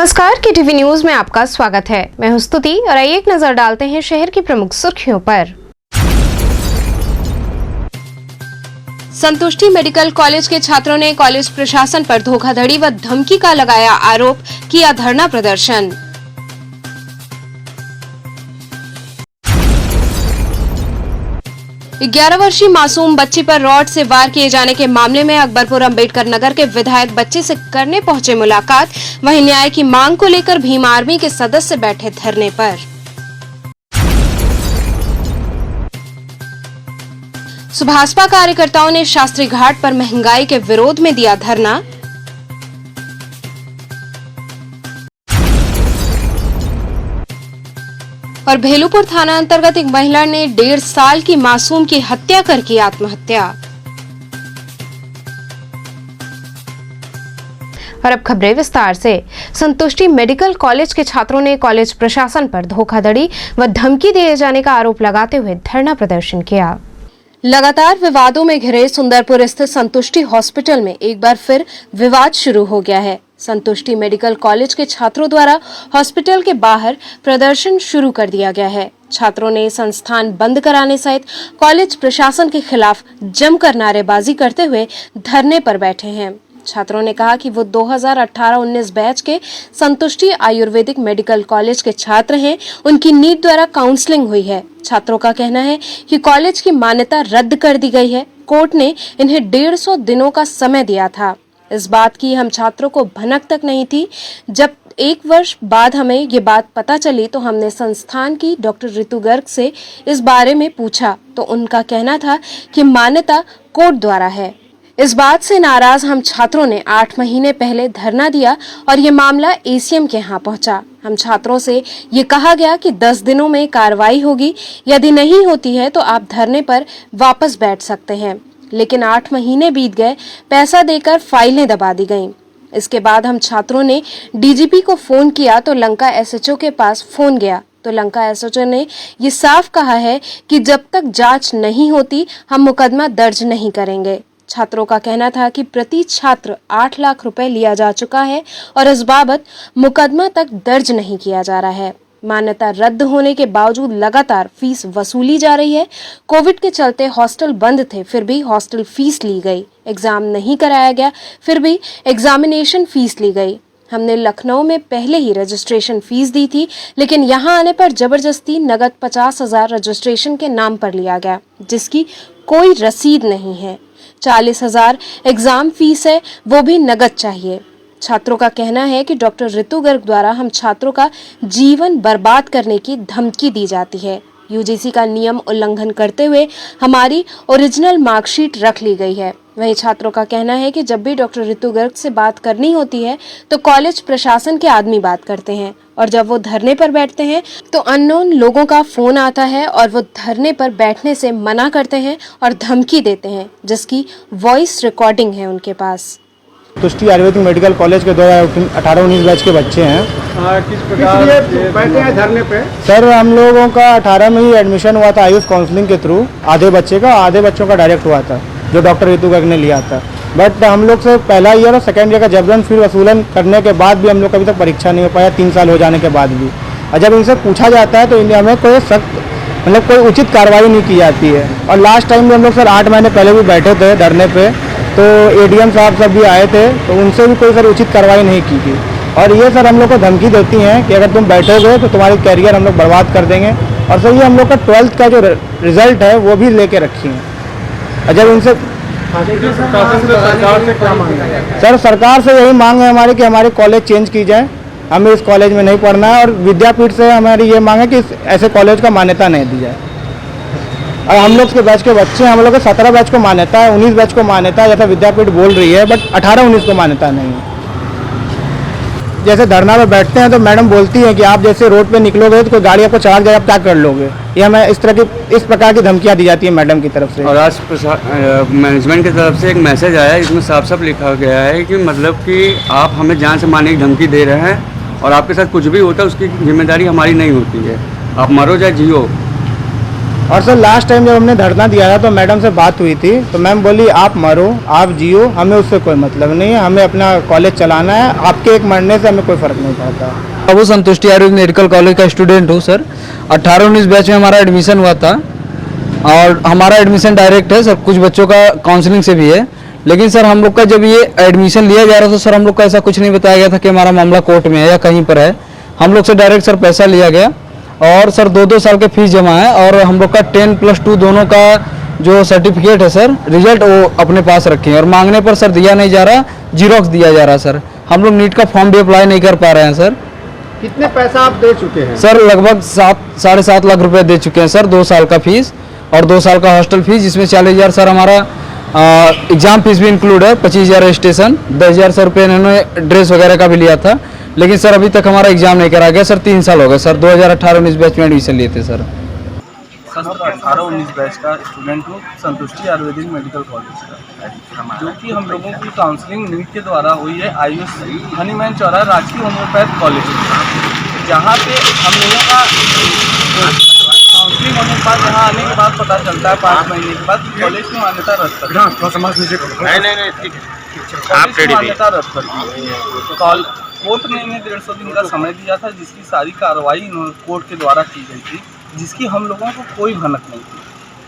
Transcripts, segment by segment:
नमस्कार, KTV news में आपका स्वागत है। मैं हूं स्तुति और आइए एक नजर डालते हैं शहर की प्रमुख सुर्खियों पर। संतुष्टि मेडिकल कॉलेज के छात्रों ने कॉलेज प्रशासन पर धोखाधड़ी व धमकी का लगाया आरोप, किया धरना प्रदर्शन। ग्यारह वर्षीय मासूम बच्ची पर रॉड से वार किए जाने के मामले में अकबरपुर अंबेडकर नगर के विधायक बच्चे से करने पहुंचे मुलाकात। वहीं न्याय की मांग को लेकर भीम आर्मी के सदस्य बैठे धरने पर। सुभाषपा कार्यकर्ताओं ने शास्त्री घाट पर महंगाई के विरोध में दिया धरना। और भेलूपुर थाना अंतर्गत एक महिला ने 1.5 साल की मासूम की हत्या कर की आत्महत्या। और अब खबरें विस्तार से। संतुष्टि मेडिकल कॉलेज के छात्रों ने कॉलेज प्रशासन पर धोखाधड़ी व धमकी दिए जाने का आरोप लगाते हुए धरना प्रदर्शन किया। लगातार विवादों में घिरे सुंदरपुर स्थित संतुष्टि हॉस्पिटल में एक बार फिर विवाद शुरू हो गया है। संतुष्टि मेडिकल कॉलेज के छात्रों द्वारा हॉस्पिटल के बाहर प्रदर्शन शुरू कर दिया गया है। छात्रों ने संस्थान बंद कराने सहित कॉलेज प्रशासन के खिलाफ जमकर नारेबाजी करते हुए धरने पर बैठे हैं। छात्रों ने कहा कि वो 2018-19 बैच के संतुष्टि आयुर्वेदिक मेडिकल कॉलेज के छात्र हैं। उनकी नीट द्वारा काउंसलिंग हुई है। छात्रों का कहना है कि कॉलेज की मान्यता रद्द कर दी गई है। कोर्ट ने इन्हें 150 दिनों का समय दिया था। इस बात की हम छात्रों को भनक तक नहीं थी। जब 1 वर्ष बाद हमें ये बात पता चली तो हमने संस्थान की डॉक्टर ऋतु गर्ग से इस बारे में पूछा तो उनका कहना था कि मान्यता कोर्ट द्वारा है। इस बात से नाराज हम छात्रों ने 8 महीने पहले धरना दिया और ये मामला ACM के यहाँ पहुंचा। हम छात्रों से ये कहा गया कि 10 दिनों में कार्रवाई होगी, यदि नहीं होती है तो आप धरने पर वापस बैठ सकते हैं। लेकिन 8 महीने बीत गए, पैसा देकर फाइलें दबा दी गईं। इसके बाद हम छात्रों ने DGP को फोन किया तो लंका SHO के पास फोन गया तो लंका SHO ने ये साफ कहा है कि जब तक जांच नहीं होती हम मुकदमा दर्ज नहीं करेंगे। छात्रों का कहना था कि प्रति छात्र 8 लाख रुपए लिया जा चुका है और इस बाबत मुकदमा तक दर्ज नहीं किया जा रहा है। मान्यता रद्द होने के बावजूद लगातार फीस वसूली जा रही है। कोविड के चलते हॉस्टल बंद थे, फिर भी हॉस्टल फीस ली गई। एग्जाम नहीं कराया गया, फिर भी एग्जामिनेशन फीस ली गई। हमने लखनऊ में पहले ही रजिस्ट्रेशन फीस दी थी, लेकिन यहाँ आने पर जबरदस्ती नगद 50,000 रजिस्ट्रेशन के नाम पर लिया गया, जिसकी कोई रसीद नहीं है। 40,000 एग्जाम फीस है, वो भी नगद चाहिए। छात्रों का कहना है कि डॉक्टर ऋतु गर्ग द्वारा हम छात्रों का जीवन बर्बाद करने की धमकी दी जाती है। UGC का नियम उल्लंघन करते हुए हमारी ओरिजिनल मार्कशीट रख ली गई है। वहीं छात्रों का कहना है कि जब भी डॉक्टर ऋतु गर्ग से बात करनी होती है तो कॉलेज प्रशासन के आदमी बात करते हैं और जब वो धरने पर बैठते हैं तो अननोन लोगों का फोन आता है और वो धरने पर बैठने से मना करते हैं और धमकी देते हैं, जिसकी वॉइस रिकॉर्डिंग है उनके पास। संतुष्टि आयुर्वेदिक मेडिकल कॉलेज के 2018-19 बैच के बच्चे हैं। किस प्रकार बैठे हैं धरने पे? सर, हम लोगों का 18 में ही एडमिशन हुआ था आयुष काउंसलिंग के थ्रू। आधे बच्चों का डायरेक्ट हुआ था जो डॉक्टर ऋतु गर्ग ने लिया था। बट हम लोग से पहला ईयर और सेकेंड ईयर का जबरन फीस वसूलन करने के बाद भी हम लोग का अभी तक परीक्षा नहीं हो पाया, 3 साल हो जाने के बाद भी। और जब इनसे पूछा जाता है तो हमें कोई सख्त कोई उचित कार्रवाई नहीं की जाती है। और लास्ट टाइम भी हम लोग सर 8 महीने पहले भी बैठे थे धरने पे, तो ADM साहब सब भी आए थे तो उनसे भी कोई सर उचित कार्रवाई नहीं की थी। और ये सर हम लोग को धमकी देती हैं कि अगर तुम बैठोगे तो तुम्हारी कैरियर हम लोग बर्बाद कर देंगे। और सर ये हम लोग का 12th का जो रिजल्ट है वो भी लेके रखी हैं। और जब उनसे सरकार से क्या मांग है? सर, सरकार से यही मांग है हमारी कि हमारे कॉलेज चेंज की जाए, हमें इस कॉलेज में नहीं पढ़ना है। और विद्यापीठ से हमारी ये मांग है कि ऐसे कॉलेज का मान्यता नहीं दी जाए। और हम लोग के बैच के बच्चे, हम लोग के 17 बैच को मान्यता है, 19 बैच को मान्यता है जैसा विद्यापीठ बोल रही है, बट 18-19 को मान्यता नहीं है। जैसे धरना में बैठते हैं तो मैडम बोलती हैं कि आप जैसे रोड पे निकलोगे तो कोई गाड़ी आपको चढ़ा जाए, आप क्या कर लोगे। ये हमें इस प्रकार की धमकियाँ दी जाती है मैडम की तरफ से। और आज मैनेजमेंट की तरफ से एक मैसेज आया है, इसमें साफ साफ लिखा गया है कि मतलब कि आप हमें जान से मारने की धमकी दे रहे हैं और आपके साथ कुछ भी होता है उसकी जिम्मेदारी हमारी नहीं होती है। आप मरो चाहे जियो, और सर लास्ट टाइम जब हमने धरना दिया था तो मैडम से बात हुई थी, तो मैम बोली आप मरो आप जियो, हमें उससे कोई मतलब नहीं है, हमें अपना कॉलेज चलाना है, आपके एक मरने से हमें कोई फ़र्क नहीं पड़ता। बाबू संतुष्टि आयुर्वेद मेडिकल कॉलेज का स्टूडेंट हूँ सर। 18-19 बैच में हमारा एडमिशन हुआ था और हमारा एडमिशन डायरेक्ट है सर, कुछ बच्चों का काउंसलिंग से भी है। लेकिन सर हम लोग का जब ये एडमिशन लिया जा रहा था सर, हम लोग का ऐसा कुछ नहीं बताया गया था कि हमारा मामला कोर्ट में है या कहीं पर है। हम लोग से डायरेक्ट सर पैसा लिया गया और सर 2-2 साल के फीस जमा है और हम लोग का 10+2 दोनों का जो सर्टिफिकेट है सर, रिजल्ट वो अपने पास रखे हैं और मांगने पर सर दिया नहीं जा रहा, जीरोक्स दिया जा रहा सर। हम लोग नीट का फॉर्म भी अप्लाई नहीं कर पा रहे हैं सर। कितने पैसा आप दे चुके हैं? सर लगभग 7-7.5 लाख रुपए दे चुके हैं सर, 2 साल का फीस और 2 साल का हॉस्टल फीस, जिसमें 40,000 सर हमारा एग्जाम फीस भी इंक्लूड है, 25,000 रजिस्ट्रेशन, 10,000 सर रुपये इन्होंने ड्रेस वगैरह का भी लिया था। लेकिन सर अभी तक हमारा एग्जाम नहीं करा गया सर, 3 साल हो गए सर। 2018-19 बैच में एडमिशन लिए थे सर। सर 18-19 बैच का स्टूडेंट हूँ संतुष्टि आयुर्वेदिक मेडिकल कॉलेज का, जो कि हम लोगों की काउंसलिंग नीट के द्वारा हुई है आयुष हनीमैन चौराहा राजकीय होम्योपैथ कॉलेज, जहाँ पे हम लोगों का काउंसलिंग होने के बाद यहाँ आने के बाद पता चलता है 5 महीने के बाद कॉलेज की मान्यता रद्द कर दी। मान्यता रद्द कर दी। कोर्ट ने इन्हें 150 दिन का समय दिया था, जिसकी सारी कार्रवाई कोर्ट के द्वारा की गई थी, जिसकी हम लोगों को कोई भनक नहीं थी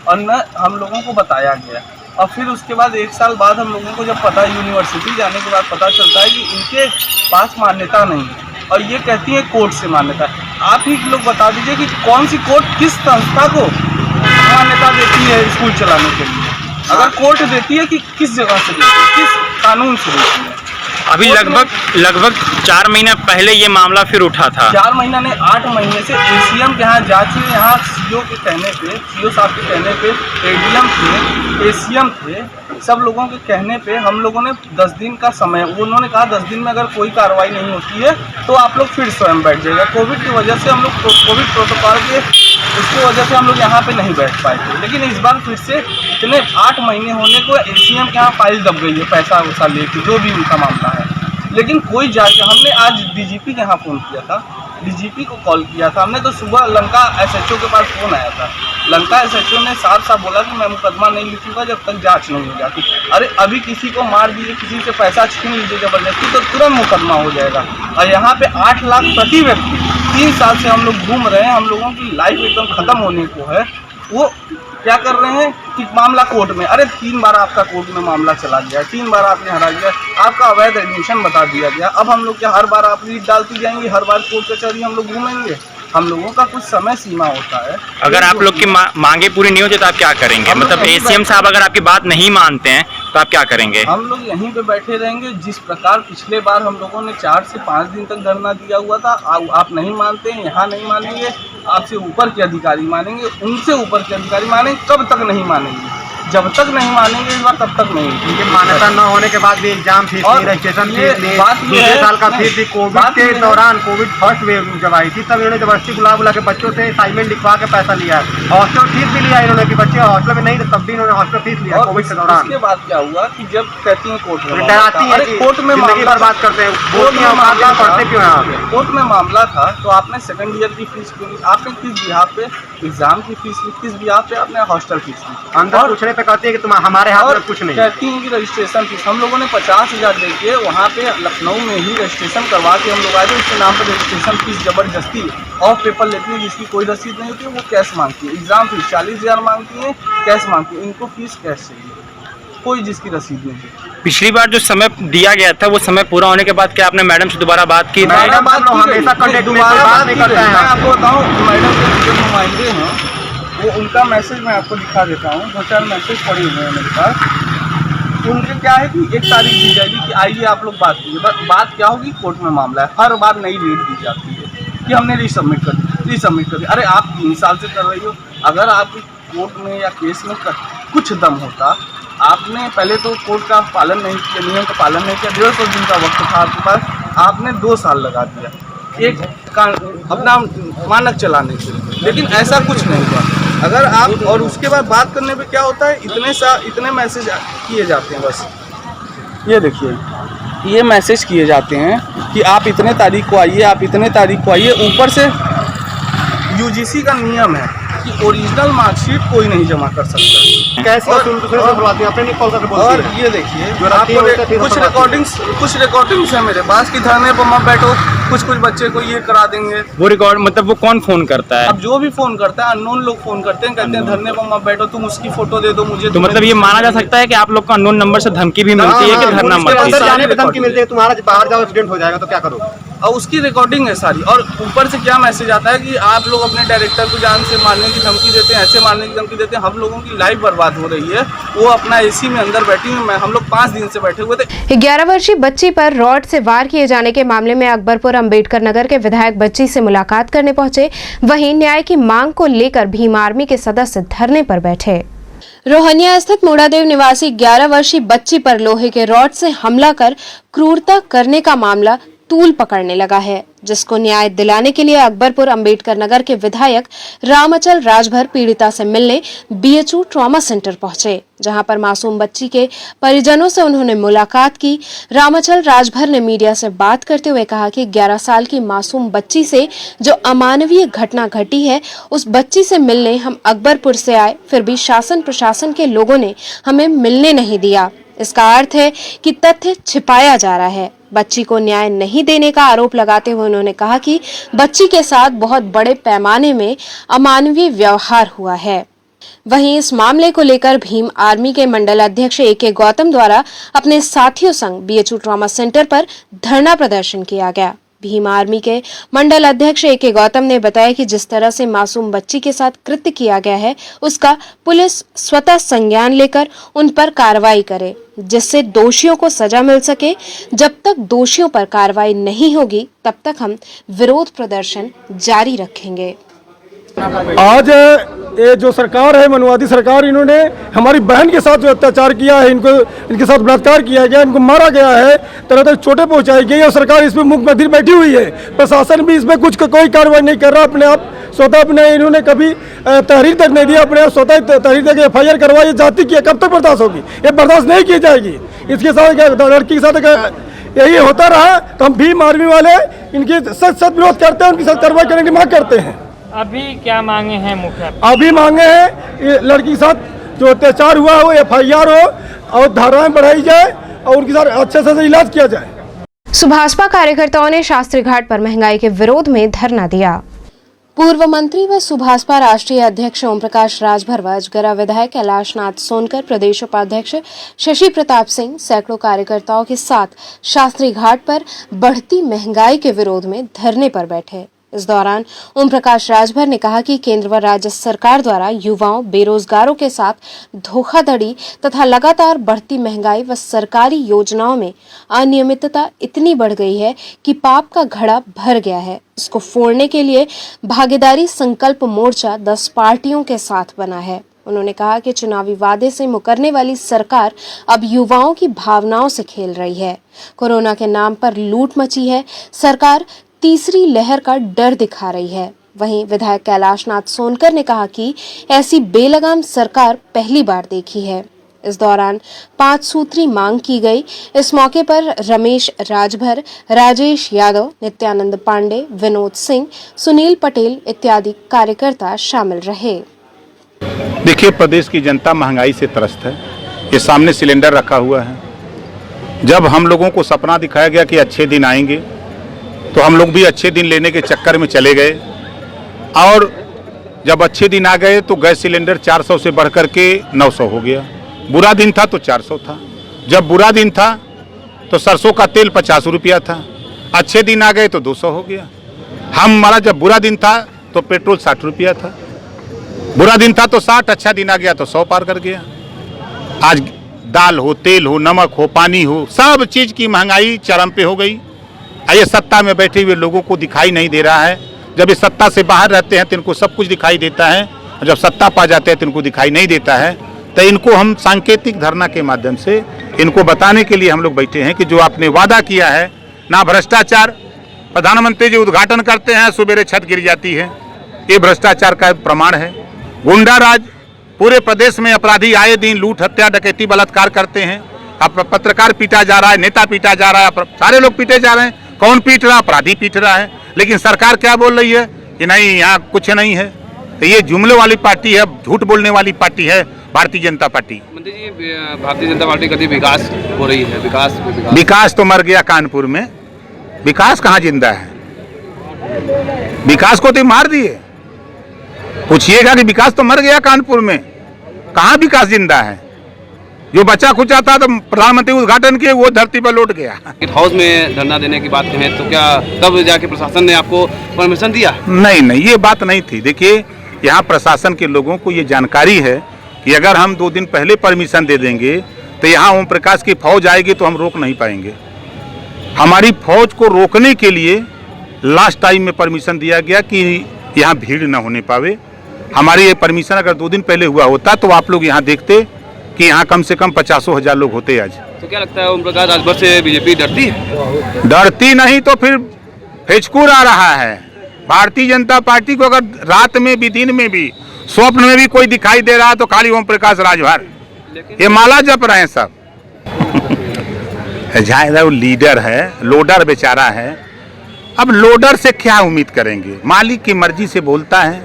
और न हम लोगों को बताया गया। और फिर उसके बाद 1 साल बाद हम लोगों को जब पता यूनिवर्सिटी जाने के बाद पता चलता है कि इनके पास मान्यता नहीं है और ये कहती है कोर्ट से मान्यता है। आप ही लोग बता दीजिए कि कौन सी कोर्ट किस संस्था को मान्यता देती है स्कूल चलाने के लिए? अगर कोर्ट देती है कि किस जगह से देती है, किस कानून से देती है? अभी लगभग 4 महीना पहले ये मामला फिर उठा था। 4 महीना ने 8 महीने से एसीएम के यहाँ जांच हुई। यहाँ सीओ के कहने पे, सीओ साहब के कहने पे, एडीएम थे, एसीएम थे, सब लोगों के कहने पे हम लोगों ने 10 दिन का समय, उन्होंने कहा 10 दिन में अगर कोई कार्रवाई नहीं होती है तो आप लोग फिर स्वयं बैठ जाएगा। कोविड की वजह से हम लोग कोविड प्रोटोकॉल के उसकी वजह से हम लोग यहाँ पे नहीं बैठ पाए थे। लेकिन इस बार फिर से इतने 8 महीने होने को एसीएम के यहाँ फाइल दब गई है, पैसा वैसा लेके, जो भी उनका मामला है। लेकिन कोई जाके, हमने आज डीजीपी के यहाँ फ़ोन किया था, डीजीपी को कॉल किया था हमने, तो सुबह लंका एसएचओ के पास फ़ोन आया था। लंका एसएचओ ने साफ साफ बोला कि मैं मुकदमा नहीं लिखूंगा जब तक जांच नहीं हो जाती। अरे अभी किसी को मार दीजिए, किसी से पैसा छीन लीजिए जबरदस्ती, तो तुरंत मुकदमा हो जाएगा। और यहाँ पे 8 लाख प्रति व्यक्ति 3 साल से हम लोग घूम रहे हैं, हम लोगों की लाइफ एकदम ख़त्म होने को है। वो क्या कर रहे हैं कि मामला कोर्ट में, अरे 3 बार आपका कोर्ट में मामला चला गया, 3 बार आपने हरा दिया, आपका अवैध एडमिशन बता दिया गया। अब हम लोग क्या हर बार आप रीट डालती जाएंगी, हर बार कोर्ट कचहरी हम लोग घूमेंगे? हम लोगों का कुछ समय सीमा होता है। अगर आप लोग की मांगे पूरी नहीं होती तो आप क्या करेंगे? मतलब एसीएम साहब अगर आपकी बात नहीं मानते हैं तो आप क्या करेंगे? हम लोग यहीं पे बैठे रहेंगे। जिस प्रकार पिछले बार हम लोगों ने 4 से 5 दिन तक धरना दिया हुआ था, आप नहीं मानते हैं, यहाँ नहीं मानेंगे, आपसे ऊपर के अधिकारी मानेंगे, उनसे ऊपर के अधिकारी मानेंगे, कब तक नहीं मानेंगे? जब तक नहीं मानेंगे इस बार तब तक नहीं। इनकी मान्यता न होने के बाद भी एग्जाम फीस ली, रजिस्ट्रेशन फीस ली, दूसरे साल का फीस दी। कोविड के दौरान, कोविड फर्स्ट वेव जब आई थी, तब इन्होंने जबरदस्ती बुला के बच्चों से असाइनमेंट लिखवा के पैसा लिया। हॉस्टल फीस भी लिया इन्होंने कि बच्चे हॉस्टल में नहीं थे, तब भी इन्होंने हॉस्टल फीस लिया कोविड के दौरान। उसके बाद क्या हुआ कि जब कहती है कोर्ट में डराती है, कोर्ट में मामला बात करते हैं, कोर्ट में मामला पढ़ते क्यों यहाँ पे? कोर्ट में मामला था तो आपने सेकंड ईयर की फीस क्यों ली? आपने किस बिहार पे एग्जाम की फीस ली, किस बिहार पे आपने हॉस्टल फीस ली? अंदर पूछने पे कहते हैं कि तुम हमारे हाथ में कुछ नहीं। कहती हैं कि रजिस्ट्रेशन फीस हम लोगों ने 50,000 दे के वहाँ पे लखनऊ में ही रजिस्ट्रेशन करवा के हम लोग आए थे। उसके नाम पर रजिस्ट्रेशन फीस जबरदस्ती ऑफ पेपर लेती है, जिसकी कोई रसीद नहीं होती है, वो कैश मांगती है। एग्जाम फीस 40,000 मांगती है, कैश मांगती है। इनको फीस कैश चाहिए, कोई जिसकी रसीद नहीं है। पिछली बार जो समय दिया गया था वो समय पूरा होने के बाद क्या आपने मैडम से दोबारा बात की? मैडम बात की हमेशा कॉन्टेक्ट में बात नहीं करते हैं। मैं आपको बताऊँ, मैडम के जो नुमाइंदे हैं वो, उनका मैसेज मैं आपको दिखा देता हूँ। 2-4 मैसेज पड़े हुए हैं मेरे पास। उनके क्या है कि 1 तारीख दी जाएगी कि आइए आप लोग बात कीजिए। बात क्या होगी, कोर्ट में मामला है, हर बार नई डेट दी जाती है कि हमने रीसबमिट कर दी। अरे आप 3 साल से कर रही हो, अगर आप कोर्ट में या केस में कुछ दम होता, आपने पहले तो कोर्ट का पालन नहीं किया, नियम का पालन नहीं किया। 150 दिन का वक्त था आपके पास, आपने 2 साल लगा दिया एक अपना मानक चलाने के लिए, लेकिन ऐसा कुछ नहीं हुआ। अगर आप, और उसके बाद बात करने पे क्या होता है, इतने मैसेज किए जाते हैं। बस ये देखिए, ये मैसेज किए जाते हैं कि आप इतने तारीख को आइए, आप इतने तारीख को आइए। ऊपर से यूजीसी का नियम है कि ओरिजिनल मार्कशीट कोई नहीं जमा कर सकता। कैसे और दूसरे से बुलाते हैं, अपने नहीं कॉल करके बोलते और हैं। ये देखिए जो रखती है उसका फिर कुछ बुलाते रिकॉर्डिंग्स है मेरे पास कि धरने पर मत बैठो, कुछ बच्चे को ये करा देंगे। वो रिकॉर्ड मतलब वो कौन फोन करता है? अब जो भी फोन करता है, अननोन लोग फोन करते हैं, कहते हैं धरने पर मत बैठो, तुम उसकी फोटो दे दो मुझे। तो मतलब ये माना जा सकता है कि आप लोग को अननोन नंबर से धमकी भी मिलती है कि धरना मत अंदर दीजिए। जाने पे धमकी मिलती है, तुम्हारा बाहर जाओ एक्सीडेंट हो जाएगा तो क्या करो। और उसकी रिकॉर्डिंग है सारी, और ऊपर से क्या मैसेज आता है कि आप लोग अपने डायरेक्टर को जान से मारने की धमकी देते हैं, ऐसे मारने की धमकी देते हैं। हम लोगों की लाइफ बर्बाद हो रही है, वो अपना एसी में अंदर बैठी हुई, हम लोग 5 दिन से बैठे हुए थे। 11 वर्षीय बच्ची पर रॉड से वार किए जाने के मामले में अकबरपुर अंबेडकर नगर के विधायक बच्ची से मुलाकात करने पहुंचे। वहीं न्याय की मांग को लेकर भीम आर्मी के सदस्य धरने पर बैठे। रोहनिया स्थित मूढ़ादेव निवासी 11 वर्षीय बच्ची पर लोहे के रॉड से हमला कर क्रूरता करने का मामला तूल पकड़ने लगा है, जिसको न्याय दिलाने के लिए अकबरपुर अंबेडकर नगर के विधायक रामअचल राजभर पीड़िता से मिलने बीएचयू ट्रॉमा सेंटर पहुंचे, जहां पर मासूम बच्ची के परिजनों से उन्होंने मुलाकात की। रामअचल राजभर ने मीडिया से बात करते हुए कहा कि 11 साल की मासूम बच्ची से जो अमानवीय घटना घटी है, उस बच्ची से मिलने हम अकबरपुर से आए, फिर भी शासन प्रशासन के लोगों ने हमें मिलने नहीं दिया। इसका अर्थ है कि तथ्य छिपाया जा रहा है। बच्ची को न्याय नहीं देने का आरोप लगाते हुए उन्होंने कहा कि बच्ची के साथ बहुत बड़े पैमाने में अमानवीय व्यवहार हुआ है। वहीं इस मामले को लेकर भीम आर्मी के मंडल अध्यक्ष AK गौतम द्वारा अपने साथियों संग बीएचयू ट्रॉमा सेंटर पर धरना प्रदर्शन किया गया। भीम आर्मी के मंडल अध्यक्ष AK गौतम ने बताया कि जिस तरह से मासूम बच्ची के साथ कृत्य किया गया है, उसका पुलिस स्वतः संज्ञान लेकर उन पर कार्रवाई करे, जिससे दोषियों को सजा मिल सके। जब तक दोषियों पर कार्रवाई नहीं होगी, तब तक हम विरोध प्रदर्शन जारी रखेंगे। आज ये जो सरकार है, मनुवादी सरकार, इन्होंने हमारी बहन के साथ जो अत्याचार किया है, इनके साथ बलात्कार किया गया, इनको मारा गया है, तरह तरह चोटें पहुंचाई गई और सरकार इसमें मुख बधिर बैठी हुई है। प्रशासन भी इसमें कुछ कोई कार्रवाई नहीं कर रहा। अपने आप स्वतः अपने इन्होंने कभी तहरीर तक नहीं दिया, अपने आप स्वतः तहरीर तक FIR करवाई जाती की कब तक बर्दाश्त होगी? ये बर्दाश्त नहीं की जाएगी। इसके साथ लड़की के साथ यही होता रहा तो हम भीम आर्मी वाले इनकी सख्त विरोध करते हैं, उनके साथ कार्रवाई करने की मांग करते हैं। अभी क्या मांगे हैं मुख्य? अभी मांगे हैं ये लड़की के साथ जो अत्याचार हुआ हो FIR हो और धाराएं बढ़ाई जाए और उनके साथ अच्छे से इलाज किया जाए। सुभाषपा कार्यकर्ताओं ने शास्त्री घाट पर महंगाई के विरोध में धरना दिया। पूर्व मंत्री व सुभाषपा राष्ट्रीय अध्यक्ष ओम प्रकाश राजभर व अजगरा विधायक कैलाशनाथ सोनकर, प्रदेश उपाध्यक्ष शशि प्रताप सिंह सैकड़ों कार्यकर्ताओं के साथ शास्त्री घाट पर बढ़ती महंगाई के विरोध में धरने पर बैठे। इस दौरान ओम प्रकाश राजभर ने कहा कि केंद्र व राज्य सरकार द्वारा युवाओं, बेरोजगारों के साथ धोखाधड़ी तथा लगातार बढ़ती महंगाई व सरकारी योजनाओं में अनियमितता इतनी बढ़ गई है कि पाप का घड़ा भर गया है। इसको फोड़ने के लिए भागीदारी संकल्प मोर्चा 10 पार्टियों के साथ बना है। उन्होंने कहा कि चुनावी वादे से मुकरने वाली सरकार अब युवाओं की भावनाओं से खेल रही है। कोरोना के नाम पर लूट मची है। सरकार तीसरी लहर का डर दिखा रही है। वहीं विधायक कैलाशनाथ सोनकर ने कहा कि ऐसी बेलगाम सरकार पहली बार देखी है। इस दौरान 5 सूत्री मांग की गई। इस मौके पर रमेश राजभर, राजेश यादव, नित्यानंद पांडे, विनोद सिंह, सुनील पटेल इत्यादि कार्यकर्ता शामिल रहे। देखिए, प्रदेश की जनता महंगाई से त्रस्त है। ये सामने सिलेंडर रखा हुआ है। जब हम लोगों को सपना दिखाया गया कि अच्छे दिन आएंगे, तो हम लोग भी अच्छे दिन लेने के चक्कर में चले गए और जब अच्छे दिन आ गए तो गैस सिलेंडर 400 से बढ़कर के 900 हो गया। बुरा दिन था तो 400 था। जब बुरा दिन था तो सरसों का तेल 50 रुपया था। अच्छे दिन आ गए तो 200 हो गया। हमारा जब बुरा दिन था तो पेट्रोल 60 रुपया था। बुरा दिन था तो 60, अच्छा दिन आ गया तो 100 पार कर गया। आज दाल हो, तेल हो, नमक हो, पानी हो, सब चीज़ की महंगाई चरम पे हो गई। ये सत्ता में बैठे हुए लोगों को दिखाई नहीं दे रहा है। जब इस सत्ता से बाहर रहते हैं तो इनको सब कुछ दिखाई देता है, और जब सत्ता पा जाते हैं तो इनको दिखाई नहीं देता है। तो इनको हम सांकेतिक धरना के माध्यम से इनको बताने के लिए हम लोग बैठे हैं कि जो आपने वादा किया है, ना भ्रष्टाचार, प्रधानमंत्री जी उद्घाटन करते हैं, सुबेरे छत गिर जाती है, ये भ्रष्टाचार का प्रमाण है। गुंडा राज, पूरे प्रदेश में अपराधी आए दिन लूट, हत्या, डकैती, बलात्कार करते हैं। अब पत्रकार पीटा जा रहा है, नेता पीटा जा रहा है, सारे लोग पीटे जा रहे हैं। कौन पीट रहा? अपराधी पीट रहा है। लेकिन सरकार क्या बोल रही है कि नहीं, यहाँ कुछ नहीं है। तो ये जुमले वाली पार्टी है, झूठ बोलने वाली पार्टी है भारतीय जनता पार्टी। मंत्री जी, भारतीय जनता पार्टी कभी विकास हो रही है, विकास तो मर गया कानपुर में, विकास कहाँ जिंदा है? विकास को तो मार दिए। पूछिएगा कि विकास तो मर गया कानपुर में, कहाँ विकास जिंदा है? जो बचा खुचा था तो प्रधानमंत्री उद्घाटन किए, वो धरती पर लौट गया। हाउस में धरना देने की बात कहें तो क्या तब जाके प्रशासन ने आपको परमिशन दिया? नहीं, ये बात नहीं थी। देखिए, यहाँ प्रशासन के लोगों को ये जानकारी है कि अगर हम 2 दिन पहले परमिशन दे देंगे तो यहाँ ओम प्रकाश की फौज आएगी तो हम रोक नहीं पाएंगे। हमारी फौज को रोकने के लिए लास्ट टाइम में परमिशन दिया गया कि यहाँ भीड़ न होने पावे। हमारी ये परमिशन अगर 2 दिन पहले हुआ होता तो आप लोग यहाँ देखते कि यहाँ कम से कम 50,000 लोग होते आज। तो क्या लगता है ओम प्रकाश राजभर से बीजेपी डरती है? डरती नहीं तो फिर फेचकुर आ रहा है। भारतीय जनता पार्टी को अगर रात में भी दिन में भी स्वप्न में भी कोई दिखाई दे रहा है तो खाली ओम प्रकाश राजभर, ये माला जप रहे हैं सब। वो लीडर है, लोडर बेचारा है। अब लोडर से क्या उम्मीद करेंगे? मालिक की मर्जी से बोलता है,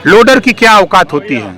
लोडर की क्या औकात होती है?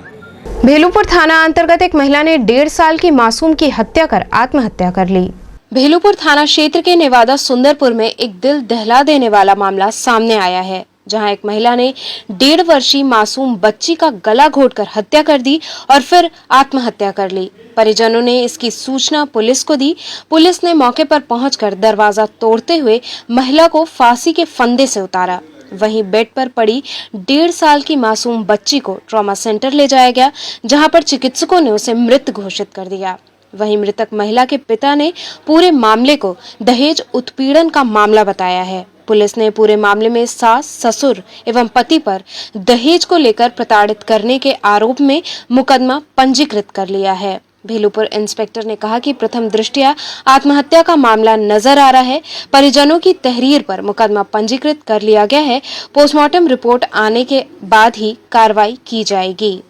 भेलूपुर थाना अंतर्गत एक महिला ने 1.5 साल की मासूम की हत्या कर आत्महत्या कर ली। भेलूपुर थाना क्षेत्र के नेवादा सुंदरपुर में एक दिल दहला देने वाला मामला सामने आया है, जहां एक महिला ने 1.5 वर्षीय मासूम बच्ची का गला घोंटकर हत्या कर दी और फिर आत्महत्या कर ली। परिजनों ने इसकी सूचना पुलिस को दी। पुलिस ने मौके पर पहुंचकर दरवाजा तोड़ते हुए महिला को फांसी के फंदे से उतारा। वहीं बेड पर पड़ी 1.5 साल की मासूम बच्ची को ट्रॉमा सेंटर ले जाया गया, जहां पर चिकित्सकों ने उसे मृत घोषित कर दिया। वहीं मृतक महिला के पिता ने पूरे मामले को दहेज उत्पीड़न का मामला बताया है। पुलिस ने पूरे मामले में सास, ससुर एवं पति पर दहेज को लेकर प्रताड़ित करने के आरोप में मुकदमा पंजीकृत कर लिया है। भेलूपुर इंस्पेक्टर ने कहा कि प्रथम दृष्टया आत्महत्या का मामला नजर आ रहा है। परिजनों की तहरीर पर मुकदमा पंजीकृत कर लिया गया है। पोस्टमार्टम रिपोर्ट आने के बाद ही कार्रवाई की जाएगी।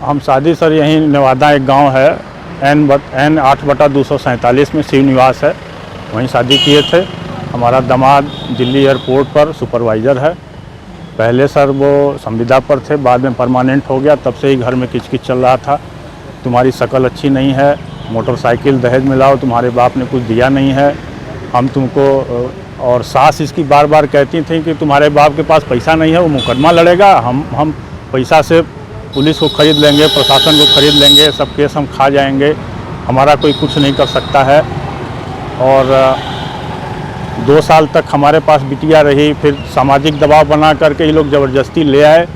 हम शादी सर यहीं नेवादा एक गांव है N 8/247 में शिव निवास है, वहीं शादी किए थे। हमारा दामाद दिल्ली एयरपोर्ट पर सुपरवाइज़र है। पहले सर वो संविदा पर थे, बाद में परमानेंट हो गया। तब से ही घर में किचकिच चल रहा था, तुम्हारी शक्ल अच्छी नहीं है, मोटरसाइकिल दहेज में लाओ, तुम्हारे बाप ने कुछ दिया नहीं है, हम तुमको। और सास इसकी बार बार कहती थी कि तुम्हारे बाप के पास पैसा नहीं है, वो मुकदमा लड़ेगा, हम पैसा से पुलिस को खरीद लेंगे, प्रशासन को खरीद लेंगे, सब केस हम खा जाएंगे, हमारा कोई कुछ नहीं कर सकता है। और 2 साल तक हमारे पास बिटिया रही। फिर सामाजिक दबाव बना करके ये लोग ज़बरदस्ती ले आए।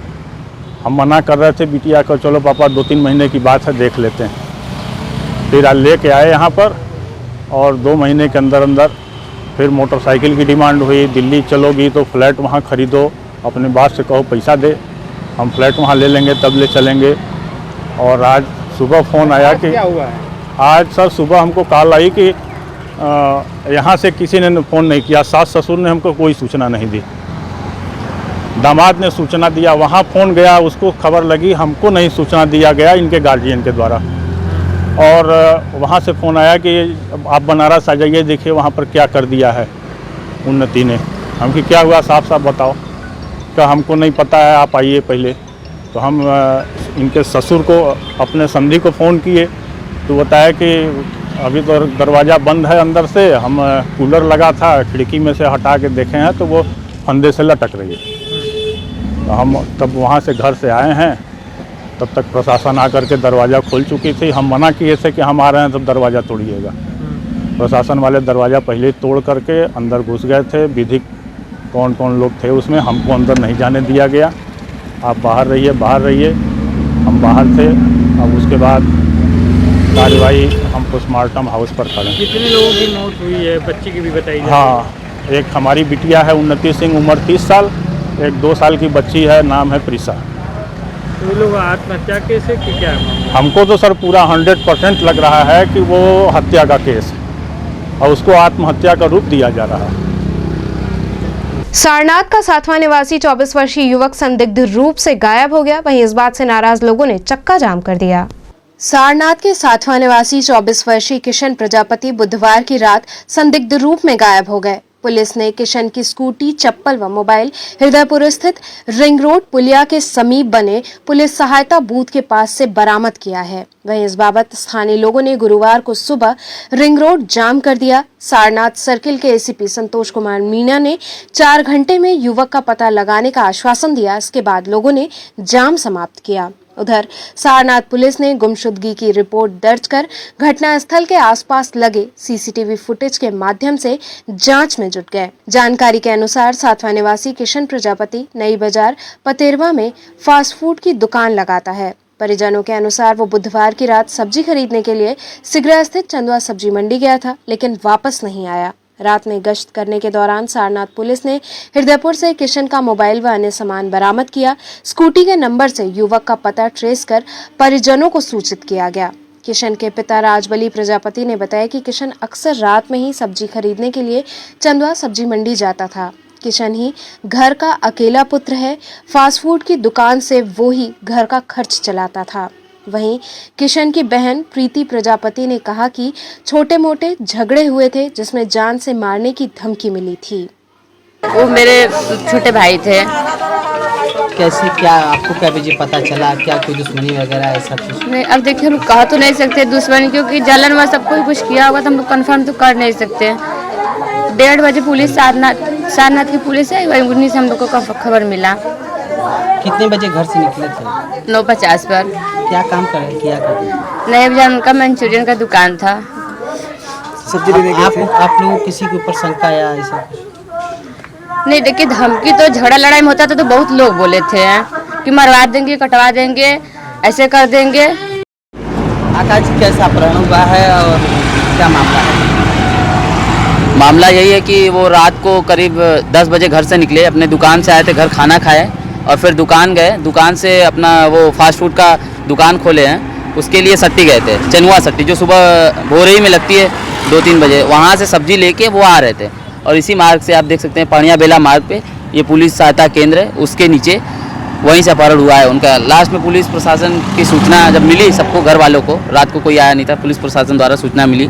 हम मना कर रहे थे बिटिया को, चलो पापा 2-3 महीने की बात है, देख लेते हैं। फिर लेके आए यहाँ पर, और 2 महीने के अंदर अंदर फिर मोटरसाइकिल की डिमांड हुई। दिल्ली चलोगी तो फ्लैट वहाँ खरीदो, अपने बाप से कहो पैसा दे, हम फ्लैट वहाँ ले लेंगे, तब ले चलेंगे। और आज सुबह फ़ोन आया कि क्या हुआ है? आज सर सुबह हमको कॉल आई कि यहाँ से किसी ने फ़ोन नहीं किया, सास ससुर ने हमको कोई सूचना नहीं दी, दामाद ने सूचना दिया, वहाँ फ़ोन गया, उसको खबर लगी, हमको नहीं सूचना दिया गया इनके गार्जियन के द्वारा। और वहाँ से फ़ोन आया कि आप बनारस आ जाइए, देखिए वहाँ पर क्या कर दिया है उन्नति ने। हम कि क्या हुआ, साफ साफ बताओ। क्या हमको नहीं पता है, आप आइए पहले। तो हम इनके ससुर को, अपने समधी को फ़ोन किए, तो बताया कि अभी तो दरवाज़ा बंद है अंदर से, हम कूलर लगा था, खिड़की में से हटा के देखे हैं तो वो फंदे से लटक रही है। तो हम तब वहाँ से घर से आए हैं, तब तक प्रशासन आकर के दरवाज़ा खोल चुकी थी। हम मना किए थे कि हम आ रहे हैं तब दरवाज़ा तोड़िएगा। प्रशासन वाले दरवाज़ा पहले ही तोड़ करके अंदर घुस गए थे। विधिक कौन कौन लोग थे उसमें, हमको अंदर नहीं जाने दिया गया। आप बाहर रहिए, बाहर रहिए। हम बाहर थे। अब उसके बाद कार्रवाई हम पोस्टमार्टम हाउस पर करें। कितने लोगों की मौत हुई है, बच्ची की भी बताई जाए? हाँ, एक हमारी बिटिया है उन्नति सिंह, उम्र 30 साल, एक 2 साल की बच्ची है, नाम है प्रिसा। तो लोग आत्महत्या केस है कि क्या है? हमको तो सर पूरा 100% लग रहा है कि वो हत्या का केस है और उसको आत्महत्या का रूप दिया जा रहा है। सारनाथ का 7वां निवासी 24 वर्षीय युवक संदिग्ध रूप से गायब हो गया। वहीं इस बात से नाराज लोगों ने चक्का जाम कर दिया। सारनाथ के 7वां निवासी 24 वर्षीय किशन प्रजापति बुधवार की रात संदिग्ध रूप में गायब हो गए। पुलिस ने किशन की स्कूटी, चप्पल व मोबाइल हृदयपुर स्थित रिंग रोड पुलिया के समीप बने पुलिस सहायता बूथ के पास से बरामद किया है। वहीं इस बाबत स्थानीय लोगों ने गुरुवार को सुबह रिंग रोड जाम कर दिया। सारनाथ सर्किल के एसीपी संतोष कुमार मीणा ने 4 घंटे में युवक का पता लगाने का आश्वासन दिया। इसके बाद लोगों ने जाम समाप्त किया। उधर सारनाथ पुलिस ने गुमशुदगी की रिपोर्ट दर्ज कर घटनास्थल के आसपास लगे सीसीटीवी फुटेज के माध्यम से जांच में जुट गए। जानकारी के अनुसार 7वां निवासी किशन प्रजापति नई बाजार पतेरवा में फास्ट फूड की दुकान लगाता है। परिजनों के अनुसार वो बुधवार की रात सब्जी खरीदने के लिए सिगरा स्थित चंदवा सब्जी मंडी गया था, लेकिन वापस नहीं आया। रात में गश्त करने के दौरान सारनाथ पुलिस ने हृदयपुर से किशन का मोबाइल व अन्य सामान बरामद किया। स्कूटी के नंबर से युवक का पता ट्रेस कर परिजनों को सूचित किया गया। किशन के पिता राजबली प्रजापति ने बताया कि किशन अक्सर रात में ही सब्जी खरीदने के लिए चंदवा सब्जी मंडी जाता था। किशन ही घर का अकेला पुत्र है। फास्ट फूड की दुकान से वो ही घर का खर्च चलाता था। वहीं किशन की बहन प्रीति प्रजापति ने कहा कि छोटे मोटे झगड़े हुए थे, जिसमें जान से मारने की धमकी मिली थी। वो मेरे छोटे भाई थे। कैसे, क्या आपको क्या बजे पता चला? क्या कोई दुश्मनी वगैरह ऐसा कुछ? नहीं, अब देखिए हम कह तो नहीं सकते दुश्मनी, क्योंकि जलन में सबको कुछ किया होगा तो हम लोग कन्फर्म तो कर नहीं सकते। 1:30 बजे पुलिस सारनाथ की पुलिस है, वही उन्हीं से हम लोग को खबर मिला। कितने बजे घर से निकले थे? 9:50 पर। क्या काम किया नए बाजार उनका मंचूरियन का दुकान था। सब्जी लेने गए थे? आप लोग किसी के ऊपर शंका या ऐसा? नहीं, देखिए धमकी तो झगड़ा लड़ाई में होता था तो बहुत लोग बोले थे कि मरवा देंगे, कटवा देंगे, ऐसे कर देंगे। आकाश जी, कैसा अपहरण हुआ है और क्या मामला है? मामला यही है कि वो रात को करीब 10 बजे घर से निकले, अपने दुकान से आए थे, घर खाना खाए और फिर दुकान गए। दुकान से अपना वो फास्ट फूड का दुकान खोले हैं, उसके लिए सट्टी गए थे, चनुआ सट्टी, जो सुबह भोरही में लगती है 2-3 बजे। वहाँ से सब्जी लेके वो आ रहे थे और इसी मार्ग से आप देख सकते हैं पानिया बेला मार्ग पे ये पुलिस सहायता केंद्र है, उसके नीचे वहीं से अपहरण हुआ है उनका। लास्ट में पुलिस प्रशासन की सूचना जब मिली सबको, घर वालों को, रात को कोई आया नहीं था, पुलिस प्रशासन द्वारा सूचना मिली।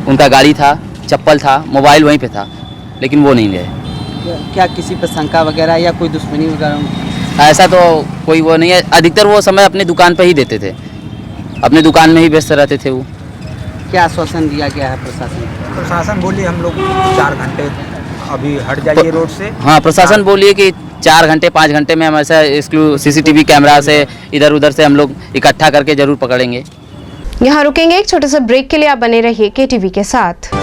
उनका गाड़ी था, चप्पल था, मोबाइल वहीं पे था, लेकिन वो नहीं गए। क्या किसी पर शंका वगैरह या कोई दुश्मनी वगैरह? ऐसा तो कोई वो नहीं है। अधिकतर वो समय अपने दुकान पे ही देते थे, अपने दुकान में ही व्यस्त रहते थे वो। क्या आश्वासन दिया गया है प्रशासन? प्रशासन बोली हम लोग 4 घंटे अभी हट जाइए रोड से। हाँ, प्रशासन बोलिए कि 4 घंटे 5 घंटे में हम ऐसा सीसीटीवी कैमरा से इधर उधर से हम लोग इकट्ठा करके जरूर पकड़ेंगे। यहाँ रुकेंगे एक छोटे से ब्रेक के लिए। आप बने रहिए KTV के साथ।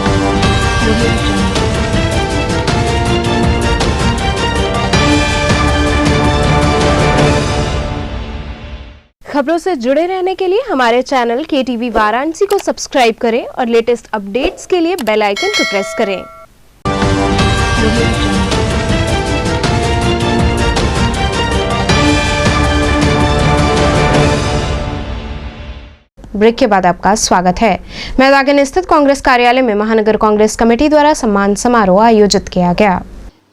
खबरों से जुड़े रहने के लिए हमारे चैनल KTV वाराणसी को सब्सक्राइब करें और लेटेस्ट अपडेट्स के लिए बेल आइकन को प्रेस करें। ब्रेक के बाद आपका स्वागत है। मैदागन स्थित कांग्रेस कार्यालय में महानगर कांग्रेस कमेटी द्वारा सम्मान समारोह आयोजित किया गया।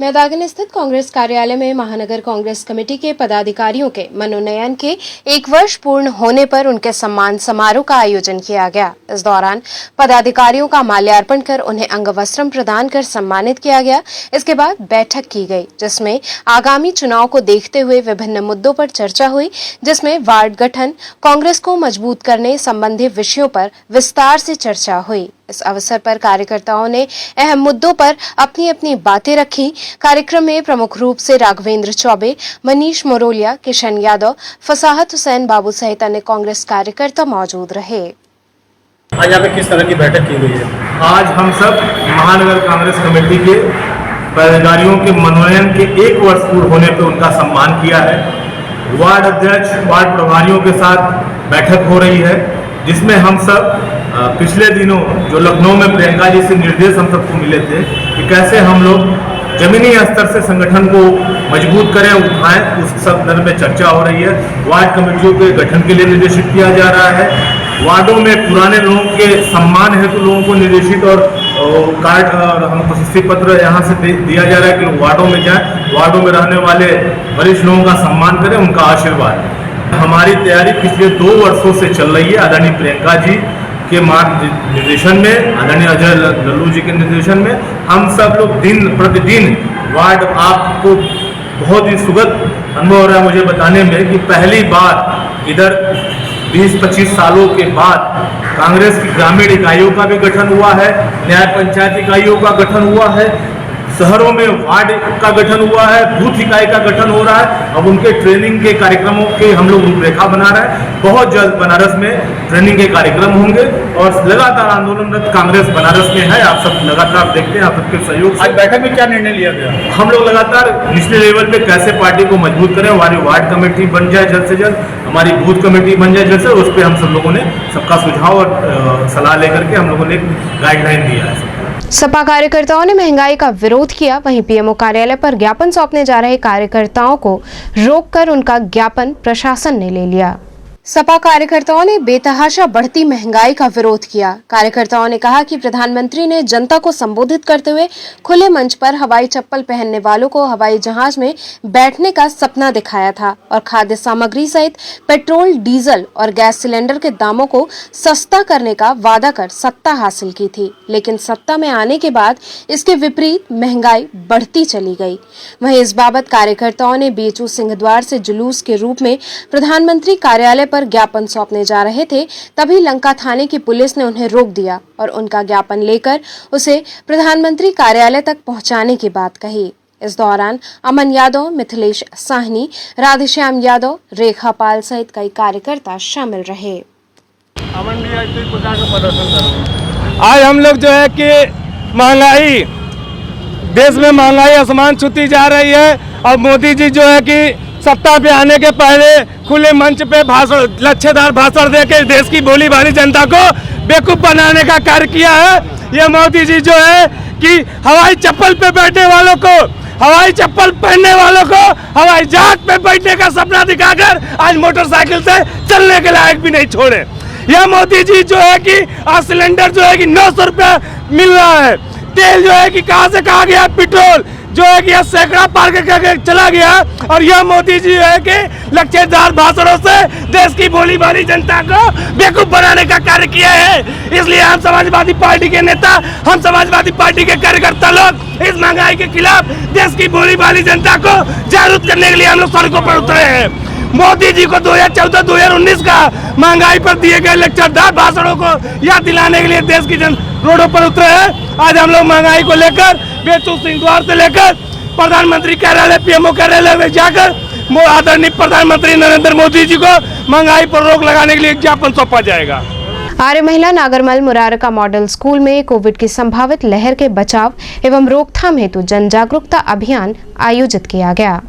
मैदागन स्थित कांग्रेस कार्यालय में महानगर कांग्रेस कमेटी के पदाधिकारियों के मनोनयन के 1 वर्ष पूर्ण होने पर उनके सम्मान समारोह का आयोजन किया गया। इस दौरान पदाधिकारियों का माल्यार्पण कर उन्हें अंगवस्त्रम प्रदान कर सम्मानित किया गया। इसके बाद बैठक की गई, जिसमें आगामी चुनाव को देखते हुए विभिन्न मुद्दों पर चर्चा हुई, जिसमें वार्ड गठन, कांग्रेस को मजबूत करने संबंधी विषयों पर विस्तार से चर्चा हुई। इस अवसर पर कार्यकर्ताओं ने अहम मुद्दों पर अपनी अपनी बातें रखी। कार्यक्रम में प्रमुख रूप से राघवेंद्र चौबे, मनीष मोरोलिया, किशन यादव, फसाहत हुसैन बाबू सहित अन्य कांग्रेस कार्यकर्ता मौजूद रहे। आज यहाँ पे किस तरह की बैठक की गई है? आज हम सब महानगर कांग्रेस कमेटी के पदाधिकारियों के मनोनयन के 1 वर्ष पूर्ण होने पर उनका सम्मान किया है। वार्ड अध्यक्ष, वार्ड प्रभारियों के साथ बैठक हो रही है, जिसमें हम सब पिछले दिनों जो लखनऊ में प्रियंका जी से निर्देश हम सबको मिले थे कि कैसे हम लोग जमीनी स्तर से संगठन को मजबूत करें, उठाएं, उस सब दर में चर्चा हो रही है। वार्ड कमेटियों के गठन के लिए निर्देशित किया जा रहा है। वार्डों में पुराने लोगों के सम्मान हेतु लोगों को निर्देशित और कार्ड और हमको प्रशस्ति पत्र यहाँ से दिया जा रहा है कि वार्डों में जाएं, वार्डों में रहने वाले वरिष्ठ लोगों का सम्मान करें, उनका आशीर्वाद। हमारी तैयारी पिछले 2 वर्षों से चल रही है। आदरणीय प्रियंका जी के मार्ग निर्देशन में, आदरणीय अजय लल्लू जी के निर्देशन में हम सब लोग दिन प्रतिदिन वार्ड, आपको बहुत ही सुखद अनुभव हो रहा है मुझे बताने में कि पहली बार इधर 20-25 सालों के बाद कांग्रेस की ग्रामीण इकाइयों का भी गठन हुआ है, न्याय पंचायत इकाइयों का गठन हुआ है, शहरों में वार्ड का गठन हुआ है, बूथ इकाई का गठन हो रहा है। अब उनके ट्रेनिंग के कार्यक्रमों के हम लोग रूपरेखा बना रहे हैं। बहुत जल्द बनारस में ट्रेनिंग के कार्यक्रम होंगे और लगातार आंदोलनरत कांग्रेस बनारस में है। आप सब लगातार देखते हैं, आप सबके सहयोग से। आज बैठक में क्या निर्णय लिया गया? हम लोग लगातार निचले लेवल पे कैसे पार्टी को मजबूत करें, हमारी वार्ड कमेटी बन जाए जल्द से जल्द, हमारी बूथ कमेटी बन जाए जल्द से, उस पर हम सब लोगों ने सबका सुझाव और सलाह लेकर के हम लोगों ने गाइडलाइन दिया है। सपा कार्यकर्ताओं ने महंगाई का विरोध किया। वहीं पीएमओ कार्यालय पर ज्ञापन सौंपने जा रहे कार्यकर्ताओं को रोककर उनका ज्ञापन प्रशासन ने ले लिया। सपा कार्यकर्ताओं ने बेतहाशा बढ़ती महंगाई का विरोध किया। कार्यकर्ताओं ने कहा कि प्रधानमंत्री ने जनता को संबोधित करते हुए खुले मंच पर हवाई चप्पल पहनने वालों को हवाई जहाज में बैठने का सपना दिखाया था और खाद्य सामग्री सहित पेट्रोल, डीजल और गैस सिलेंडर के दामों को सस्ता करने का वादा कर सत्ता हासिल की थी। लेकिन सत्ता में आने के बाद इसके विपरीत महंगाई बढ़ती चली गई। वहीं इस बाबत कार्यकर्ताओं ने बीचू सिंहद्वार से जुलूस के रूप में प्रधानमंत्री कार्यालय पर ज्ञापन सौंपने जा रहे थे, तभी लंका थाने की पुलिस ने उन्हें रोक दिया और उनका ज्ञापन लेकर उसे प्रधानमंत्री कार्यालय तक पहुंचाने की बात कही। इस दौरान अमन यादव, मिथिलेश साहनी, राधेश्याम यादव, रेखा पाल सहित कई कार्यकर्ता शामिल रहे। आज हम लोग जो है कि महंगाई, देश में महंगाई आसमान छूती जा रही है और मोदी जी जो है कि सत्ता पे आने के पहले खुले मंच पे भाषण, लच्छेदार भाषण देकर देश की भोली भाली जनता को बेवकूफ बनाने का कार्य किया है। ये मोदी जी जो है कि हवाई चप्पल पे बैठने वालों को, हवाई चप्पल पहनने वालों को हवाई जहाज पे बैठने का सपना दिखाकर आज मोटरसाइकिल से चलने के लायक भी नहीं छोड़े। यह मोदी जी जो है कि आज सिलेंडर जो है कि 900 रुपया मिल रहा है, तेल जो है कि कहां से कहा गया, पेट्रोल जो है कि सैकड़ा पार करके चला गया और यह मोदी जी है कि लच्छेदार भाषणों से देश की भोली भाली जनता को बेवकूफ बनाने का कार्य किया है। इसलिए हम समाजवादी पार्टी के नेता, हम समाजवादी पार्टी के कार्यकर्ता लोग इस महंगाई के खिलाफ देश की भोली भाली जनता को जागरूक करने के लिए हम लोग सड़कों पर उतरे हैं। मोदी जी को 2014-2019 का महंगाई पर दिए गए लच्छेदार भाषणों को याद दिलाने के लिए देश की रोडों पर उतरे हैं। आज हम लोग महंगाई को लेकर बेचू सिंहद्वार से लेकर प्रधानमंत्री कार्यालय, पीएमओ कार्यालय में जाकर आदरणीय प्रधानमंत्री नरेंद्र मोदी जी को महंगाई पर रोक लगाने के लिए ज्ञापन सौंपा जाएगा। आर्य महिला नागरमल मुरारका मॉडल स्कूल में कोविड की संभावित लहर के बचाव एवं रोकथाम हेतु जन जागरूकता अभियान आयोजित किया गया।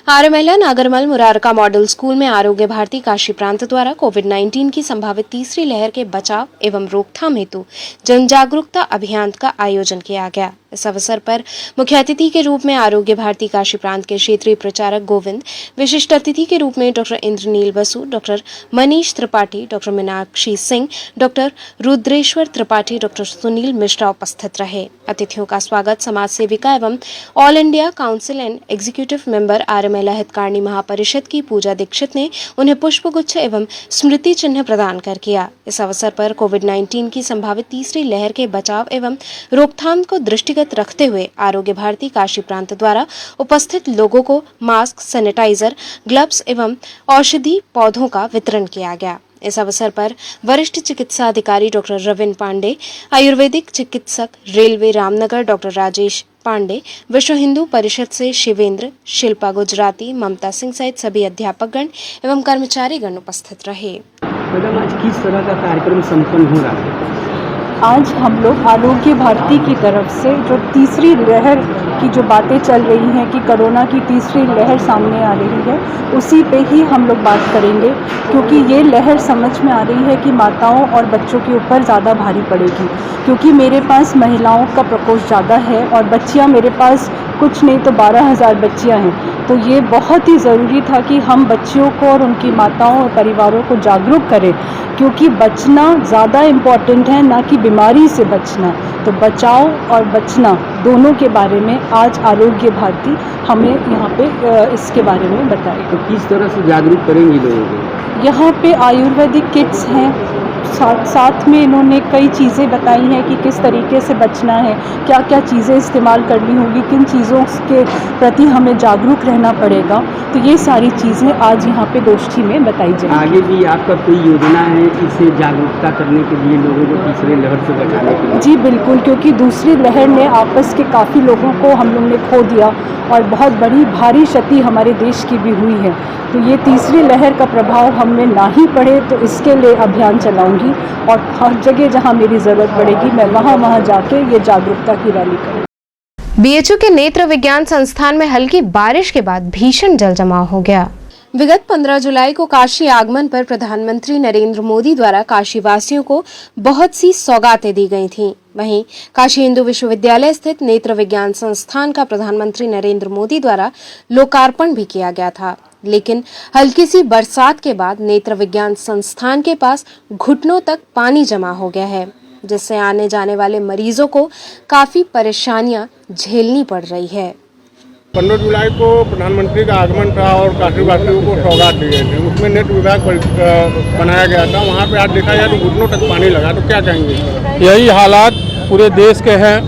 आर्य महिला नागरमल मुरारका मॉडल स्कूल में आरोग्य भारती काशी प्रांत द्वारा कोविड-19 की संभावित तीसरी लहर के बचाव एवं रोकथाम हेतु जन जागरूकता अभियान का आयोजन किया गया। इस अवसर पर मुख्य अतिथि के रूप में आरोग्य भारती काशी प्रांत के क्षेत्रीय प्रचारक गोविंद, विशिष्ट अतिथि के रूप में doctor Indranil Basu, doctor Manish Tripathi, doctor Meenakshi Singh, doctor Rudreshwar Tripathi, doctor Sunil Mishra उपस्थित रहे। अतिथियों का स्वागत समाज सेविका एवं all India council and executive member Arya Mahila Hitkarini महापरिषद की पूजा दीक्षित ने उन्हें पुष्पगुच्छ एवं स्मृति चिन्ह प्रदान कर किया। इस अवसर पर कोविड-19 की संभावित तीसरी लहर के बचाव एवं रोकथाम को दृष्टिगत रखते हुए आरोग्य भारती काशी प्रांत द्वारा उपस्थित लोगों को मास्क, सैनिटाइजर, ग्लव्स एवं औषधि पौधों का वितरण किया गया। इस अवसर पर वरिष्ठ चिकित्सा अधिकारी डॉक्टर रविन पांडे, आयुर्वेदिक चिकित्सक रेलवे रामनगर डॉक्टर राजेश पांडे, विश्व हिंदू परिषद से शिवेंद्र, शिल्पा गुजराती, ममता सिंह सहित सभी अध्यापकगण एवं कर्मचारीगण उपस्थित रहे। मैडम, आज किस तरह का कार्यक्रम संपन्न हो रहा है? आज हम लोग आरोग्य भारती की तरफ से जो तीसरी लहर की जो बातें चल रही हैं कि कोरोना की तीसरी लहर सामने आ रही है, उसी पे ही हम लोग बात करेंगे, क्योंकि ये लहर समझ में आ रही है कि माताओं और बच्चों के ऊपर ज़्यादा भारी पड़ेगी, क्योंकि मेरे पास महिलाओं का प्रकोष्ठ ज़्यादा है और बच्चियाँ मेरे पास कुछ नहीं तो 12,000 बच्चियाँ हैं। तो ये बहुत ही ज़रूरी था कि हम बच्चियों को और उनकी माताओं और परिवारों को जागरूक करें, क्योंकि बचना ज़्यादा इम्पॉर्टेंट है, ना कि बीमारी से बचना। तो बचाव और बचना दोनों के बारे में आज आरोग्य भारती हमें यहाँ पे इसके बारे में बताएगी। तो किस तरह से जागरूक करेंगी लोगों को? यहाँ पे आयुर्वेदिक किट्स हैं, साथ में इन्होंने कई चीज़ें बताई हैं कि किस तरीके से बचना है, क्या क्या चीज़ें इस्तेमाल करनी होगी, किन चीज़ों के प्रति हमें जागरूक रहना पड़ेगा। तो ये सारी चीज़ें आज यहाँ पे गोष्ठी में बताई जाएंगी। आगे भी आपका कोई योजना है इसे जागरूकता करने के लिए, लोगों को तीसरी लहर से बचाने के लिए? जी बिल्कुल, क्योंकि दूसरी लहर ने आपस के काफ़ी लोगों को हम लोग ने खो दिया और बहुत बड़ी भारी क्षति हमारे देश की भी हुई है। तो ये तीसरी लहर का प्रभाव हम में ना ही पड़े, तो इसके लिए अभियान चलाऊंगी और हर जगह जहां मेरी ज़रूरत पड़ेगी मैं वहां जाके ये जागरूकता की रैली करूँगी। बीएचयू के नेत्र विज्ञान संस्थान में हल्की बारिश के बाद भीषण जल जमाव हो गया। विगत 15 जुलाई को काशी आगमन पर प्रधानमंत्री नरेंद्र मोदी द्वारा काशी वासियों को बहुत सी सौगातें दी गई थीं। वहीं काशी हिंदू विश्वविद्यालय स्थित नेत्र विज्ञान संस्थान का प्रधानमंत्री नरेंद्र मोदी द्वारा लोकार्पण भी किया गया था, लेकिन हल्की सी बरसात के बाद नेत्र विज्ञान संस्थान के पास घुटनों तक पानी जमा हो गया है, जिससे आने जाने वाले मरीजों को काफी परेशानियां झेलनी पड़ रही है। 15 जुलाई को प्रधानमंत्री का आगमन था और काशीवासियों को सौगात दी गई थी। उसमें नेत्र विभाग बनाया गया था। वहाँ पे आज देखा जाए तो घुटनों तक पानी लगा। तो क्या कहेंगे? यही हालात पूरे देश के हैं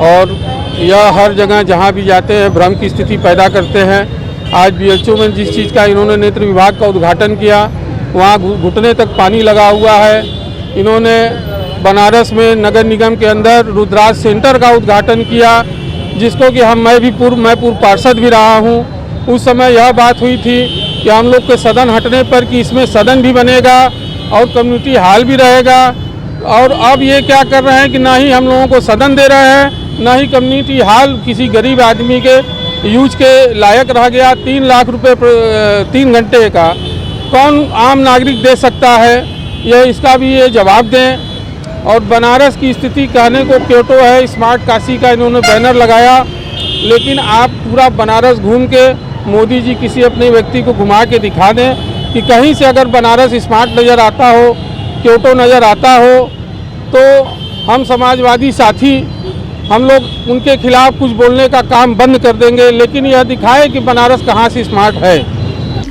और यह हर जगह जहाँ भी जाते हैं भ्रम की स्थिति पैदा करते हैं। आज बीएचयू में जिस चीज़ का इन्होंने नेत्र विभाग का उद्घाटन किया, वहाँ घुटने तक पानी लगा हुआ है। इन्होंने बनारस में नगर निगम के अंदर रुद्राज सेंटर का उद्घाटन किया, जिसको कि मैं पूर्व पार्षद भी रहा हूँ। उस समय यह बात हुई थी कि हम लोग के सदन हटने पर कि इसमें सदन भी बनेगा और कम्युनिटी हॉल भी रहेगा, और अब ये क्या कर रहे हैं कि ना ही हम लोगों को सदन दे रहे हैं, ना ही कम्युनिटी हॉल किसी गरीब आदमी के यूज के लायक रह गया। 3 लाख रुपए 3 घंटे का कौन आम नागरिक दे सकता है? यह इसका भी ये जवाब दें। और बनारस की स्थिति कहने को क्योटो है, स्मार्ट काशी का इन्होंने बैनर लगाया, लेकिन आप पूरा बनारस घूम के मोदी जी किसी अपने व्यक्ति को घुमा के दिखा दें कि कहीं से अगर बनारस स्मार्ट नज़र आता हो, क्योटो नज़र आता हो, तो हम समाजवादी साथी हम लोग उनके खिलाफ कुछ बोलने का काम बंद कर देंगे, लेकिन यह दिखाए कि बनारस कहाँ से स्मार्ट है।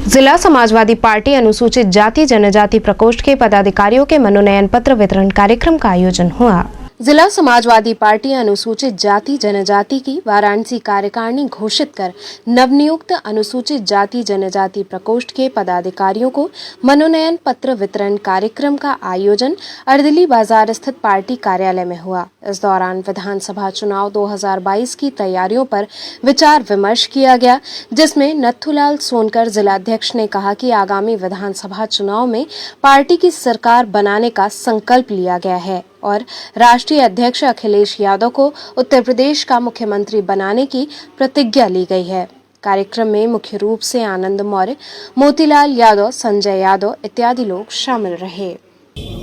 जिला समाजवादी पार्टी अनुसूचित जाति जनजाति प्रकोष्ठ के पदाधिकारियों के मनोनयन पत्र वितरण कार्यक्रम का आयोजन हुआ। जिला समाजवादी पार्टी अनुसूचित जाति जनजाति की वाराणसी कार्यकारिणी घोषित कर नवनियुक्त अनुसूचित जाति जनजाति प्रकोष्ठ के पदाधिकारियों को मनोनयन पत्र वितरण कार्यक्रम का आयोजन अर्दली बाजार स्थित पार्टी कार्यालय में हुआ। इस दौरान विधानसभा चुनाव 2022 की तैयारियों पर विचार विमर्श किया गया, जिसमें नथुलाल सोनकर जिलाध्यक्ष ने कहा कि आगामी विधानसभा चुनाव में पार्टी की सरकार बनाने का संकल्प लिया गया है और राष्ट्रीय अध्यक्ष अखिलेश यादव को उत्तर प्रदेश का मुख्यमंत्री बनाने की प्रतिज्ञा ली गई है। कार्यक्रम में मुख्य रूप से आनंद मौर्य, मोतीलाल यादव, संजय यादव इत्यादि लोग शामिल रहे।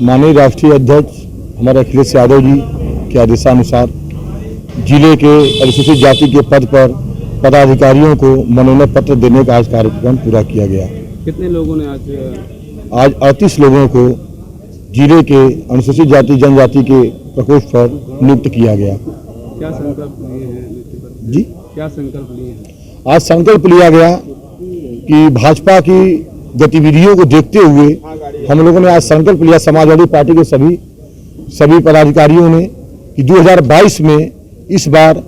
माननीय राष्ट्रीय अध्यक्ष हमारे अखिलेश यादव जी के आदेशानुसार जिले के अनुसूचित जाति के पद पर पदाधिकारियों को मनोनयन पत्र देने का आज कार्यक्रम पूरा किया गया। कितने लोगों ने आज 38 लोगों को जिले के अनुसूचित जाति जनजाति के प्रकोष्ठ पर नियुक्त किया गया। क्या संकल्प लिए हैं जी? क्या संकल्प लिए हैं? आज संकल्प लिया गया कि भाजपा की गतिविधियों को देखते हुए हम लोगों ने आज संकल्प लिया, समाजवादी पार्टी के सभी पदाधिकारियों ने, कि 2022 में इस बार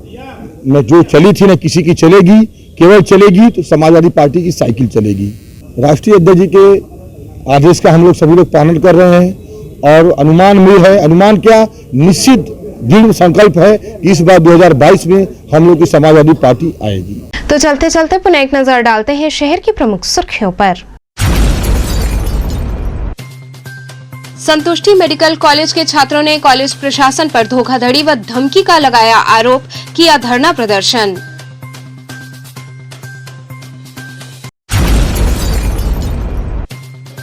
न जो चली थी न किसी की चलेगी, केवल चलेगी तो समाजवादी पार्टी की साइकिल चलेगी। राष्ट्रीय अध्यक्ष जी के आदेश का हम लोग सभी लोग पालन कर रहे हैं और अनुमान में है, अनुमान क्या निश्चित दृढ़ संकल्प है कि इस बार 2022 में हम लोग की समाजवादी पार्टी आएगी। तो चलते चलते पुनः एक नजर डालते हैं शहर की प्रमुख सुर्खियों पर। संतुष्टि मेडिकल कॉलेज के छात्रों ने कॉलेज प्रशासन पर धोखाधड़ी व धमकी का लगाया आरोप, किया धरना प्रदर्शन।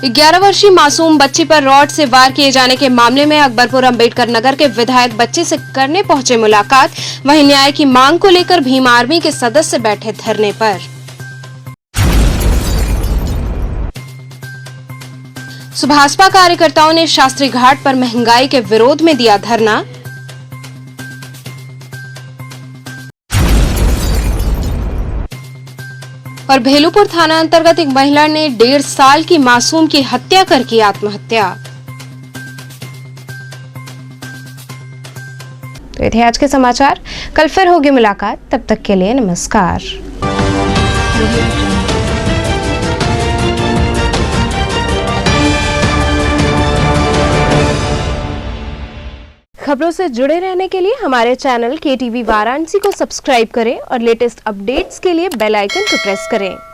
ग्यारह वर्षीय मासूम बच्ची पर रॉड से वार किए जाने के मामले में अकबरपुर अंबेडकर नगर के विधायक बच्चे से करने पहुंचे मुलाकात। वहीं न्याय की मांग को लेकर भीम आर्मी के सदस्य बैठे धरने पर। सुभाषपा कार्यकर्ताओं ने शास्त्री घाट पर महंगाई के विरोध में दिया धरना। और भेलूपुर थाना अंतर्गत एक महिला ने 1.5 साल की मासूम की हत्या कर की आत्महत्या। तो ये थे आज के समाचार। कल फिर होगी मुलाकात, तब तक के लिए नमस्कार। खबरों से जुड़े रहने के लिए हमारे चैनल KTV वाराणसी को सब्सक्राइब करें और लेटेस्ट अपडेट्स के लिए बेल आइकन को प्रेस करें।